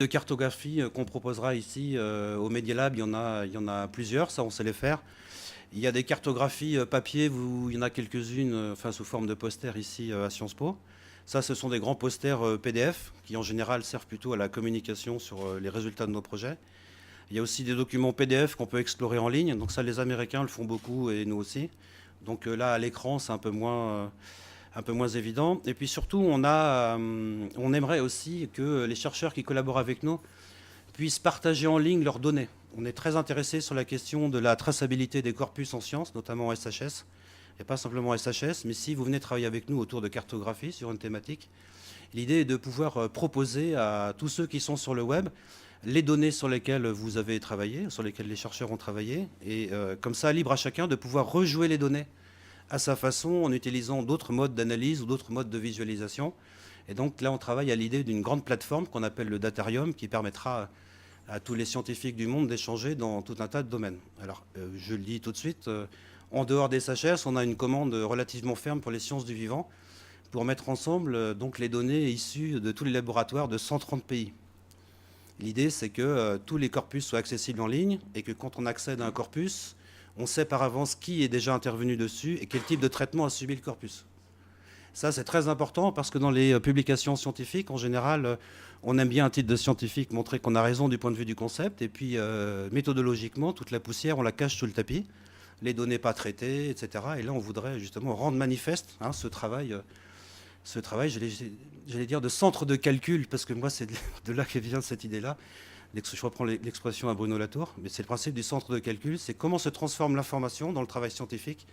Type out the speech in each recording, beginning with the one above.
De cartographie qu'on proposera ici au Media Lab, il y en a plusieurs, ça on sait les faire. Il y a des cartographies papier, il y en a quelques-unes enfin, sous forme de posters ici à Sciences Po. Ça, ce sont des grands posters PDF qui en général servent plutôt à la communication sur les résultats de nos projets. Il y a aussi des documents PDF qu'on peut explorer en ligne. Donc ça, les Américains le font beaucoup et nous aussi. Donc là, à l'écran, c'est un peu moins évident. Et puis surtout, on aimerait aussi que les chercheurs qui collaborent avec nous puissent partager en ligne leurs données. On est très intéressé sur la question de la traçabilité des corpus en sciences, notamment en SHS. Et pas simplement SHS, mais si vous venez travailler avec nous autour de cartographie sur une thématique, l'idée est de pouvoir proposer à tous ceux qui sont sur le web les données sur lesquelles vous avez travaillé, sur lesquelles les chercheurs ont travaillé, et comme ça, libre à chacun de pouvoir rejouer les données à sa façon en utilisant d'autres modes d'analyse ou d'autres modes de visualisation. Et donc là, on travaille à l'idée d'une grande plateforme qu'on appelle le Datarium, qui permettra à tous les scientifiques du monde d'échanger dans tout un tas de domaines. Alors, je le dis tout de suite, en dehors des SHS, on a une commande relativement ferme pour les sciences du vivant, pour mettre ensemble donc les données issues de tous les laboratoires de 130 pays. L'idée, c'est que tous les corpus soient accessibles en ligne et que quand on accède à un corpus, on sait par avance qui est déjà intervenu dessus et quel type de traitement a subi le corpus. Ça, c'est très important parce que dans les publications scientifiques, en général, on aime bien un titre de scientifique montrer qu'on a raison du point de vue du concept. Et puis, méthodologiquement, toute la poussière, on la cache sous le tapis. Les données pas traitées, etc. Et là, on voudrait justement rendre manifeste ce travail, j'allais dire, de centre de calcul, parce que moi, c'est de là que vient cette idée-là. Je reprends l'expression à Bruno Latour, mais c'est le principe du centre de calcul, c'est comment se transforme l'information dans le travail scientifique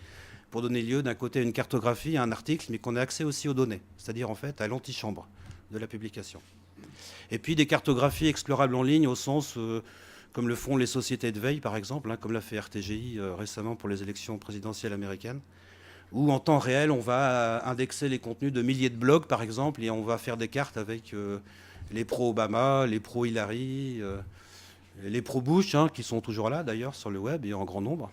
pour donner lieu d'un côté à une cartographie, à un article, mais qu'on ait accès aussi aux données, c'est-à-dire en fait à l'antichambre de la publication. Et puis des cartographies explorables en ligne au sens comme le font les sociétés de veille par exemple, comme l'a fait RTGI récemment pour les élections présidentielles américaines, où en temps réel on va indexer les contenus de milliers de blogs par exemple et on va faire des cartes avec les pro-Obama, les pro-Hillary, les pro-Bush, qui sont toujours là d'ailleurs sur le web et en grand nombre.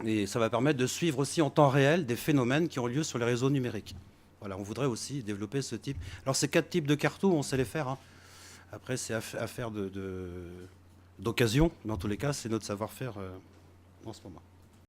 Et ça va permettre de suivre aussi en temps réel des phénomènes qui ont lieu sur les réseaux numériques. Voilà, on voudrait aussi développer ce type. Alors ces 4 types de cartos, on sait les faire. Après, c'est affaire d'occasion. Mais en tous les cas, c'est notre savoir-faire en ce moment.